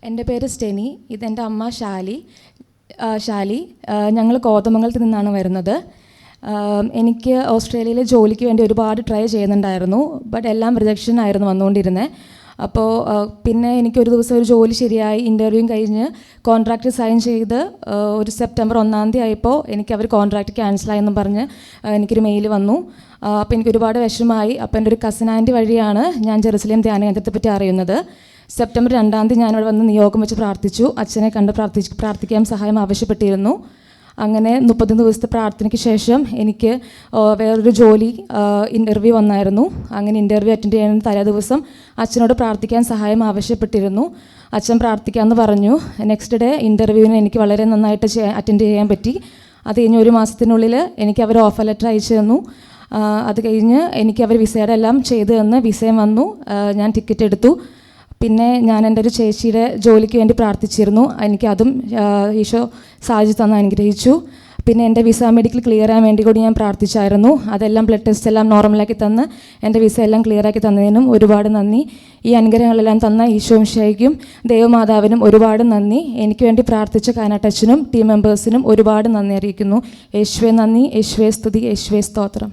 എൻ്റെ പേര് സ്റ്റെനി. ഇതെൻ്റെ അമ്മ ഷാലി. ഞങ്ങൾ കോതമംഗലത്ത് നിന്നാണ് വരുന്നത്. എനിക്ക് ഓസ്ട്രേലിയയിൽ ജോലിക്ക് വേണ്ടി ഒരുപാട് ട്രൈ ചെയ്യുന്നുണ്ടായിരുന്നു. ബട്ട് എല്ലാം റിജക്ഷൻ ആയിരുന്നു വന്നുകൊണ്ടിരുന്നത്. അപ്പോൾ പിന്നെ എനിക്കൊരു ദിവസം ഒരു ജോലി ശരിയായി, ഇൻ്റർവ്യൂവും കഴിഞ്ഞ് കോൺട്രാക്റ്റ് സൈൻ ചെയ്ത് ഒരു സെപ്റ്റംബർ 1 ആയപ്പോൾ എനിക്ക് അവർ കോൺട്രാക്റ്റ് ക്യാൻസലായെന്നും പറഞ്ഞ് എനിക്കൊരു മെയിൽ വന്നു. അപ്പോൾ എനിക്ക് ഒരുപാട് വിഷമമായി. അപ്പോൾ എൻ്റെ ഒരു കസിൻ ആൻറ്റി വഴിയാണ് ഞാൻ ജെറുസലേം ധ്യാന കേന്ദ്രത്തെ പറ്റി അറിയുന്നത്. സെപ്റ്റംബർ 2 ഞാനിവിടെ വന്ന് നിയോഗം വെച്ച് പ്രാർത്ഥിച്ചു. അച്ഛനെ കണ്ട് പ്രാർത്ഥിക്കാൻ സഹായം ആവശ്യപ്പെട്ടിരുന്നു. അങ്ങനെ 30 ദിവസത്തെ പ്രാർത്ഥനയ്ക്ക് ശേഷം എനിക്ക് വേറൊരു ജോലി ഇൻ്റർവ്യൂ വന്നായിരുന്നു. അങ്ങനെ ഇൻ്റർവ്യൂ അറ്റൻഡ് ചെയ്യുന്ന തലേ ദിവസം അച്ഛനോട് പ്രാർത്ഥിക്കാൻ സഹായം ആവശ്യപ്പെട്ടിരുന്നു. അച്ഛൻ പ്രാർത്ഥിക്കാമെന്ന് പറഞ്ഞു. നെക്സ്റ്റ് ഡേ ഇൻ്റർവ്യൂവിന് എനിക്ക് വളരെ നന്നായിട്ട് അറ്റൻഡ് ചെയ്യാൻ പറ്റി. അത് കഴിഞ്ഞ് 1 മാസത്തിനുള്ളിൽ എനിക്ക് അവർ ഓഫർ ലെറ്റർ അയച്ചു തന്നു. അത് കഴിഞ്ഞ് എനിക്ക് അവർ വിസയുടെ എല്ലാം ചെയ്തു തന്ന് വിസയും വന്നു. ഞാൻ ടിക്കറ്റ് എടുത്തു. പിന്നെ ഞാൻ എൻ്റെ ഒരു ചേച്ചിയുടെ ജോലിക്ക് വേണ്ടി പ്രാർത്ഥിച്ചിരുന്നു. എനിക്കതും ഈശോ സാധിച്ചു തന്ന് അനുഗ്രഹിച്ചു. പിന്നെ എൻ്റെ വിസ മെഡിക്കൽ ക്ലിയർ ആകാൻ വേണ്ടി കൂടി ഞാൻ പ്രാർത്ഥിച്ചായിരുന്നു. അതെല്ലാം ബ്ലഡ് ടെസ്റ്റ് എല്ലാം നോർമലാക്കി തന്ന് എൻ്റെ വിസ എല്ലാം ക്ലിയറാക്കി തന്നതിനും ഒരുപാട് നന്ദി. ഈ അനുഗ്രഹങ്ങളെല്ലാം തന്ന ഈശോ മിശിഹായ്ക്കും ദൈവമാതാവിനും ഒരുപാട് നന്ദി. എനിക്ക് വേണ്ടി പ്രാർത്ഥിച്ച കാനാട്ടച്ചനും ടീം മെമ്പേഴ്സിനും ഒരുപാട് നന്ദി അറിയിക്കുന്നു. യേശുവേ നന്ദി, യേശുവേ സ്തുതി, യേശുവേ സ്തോത്രം.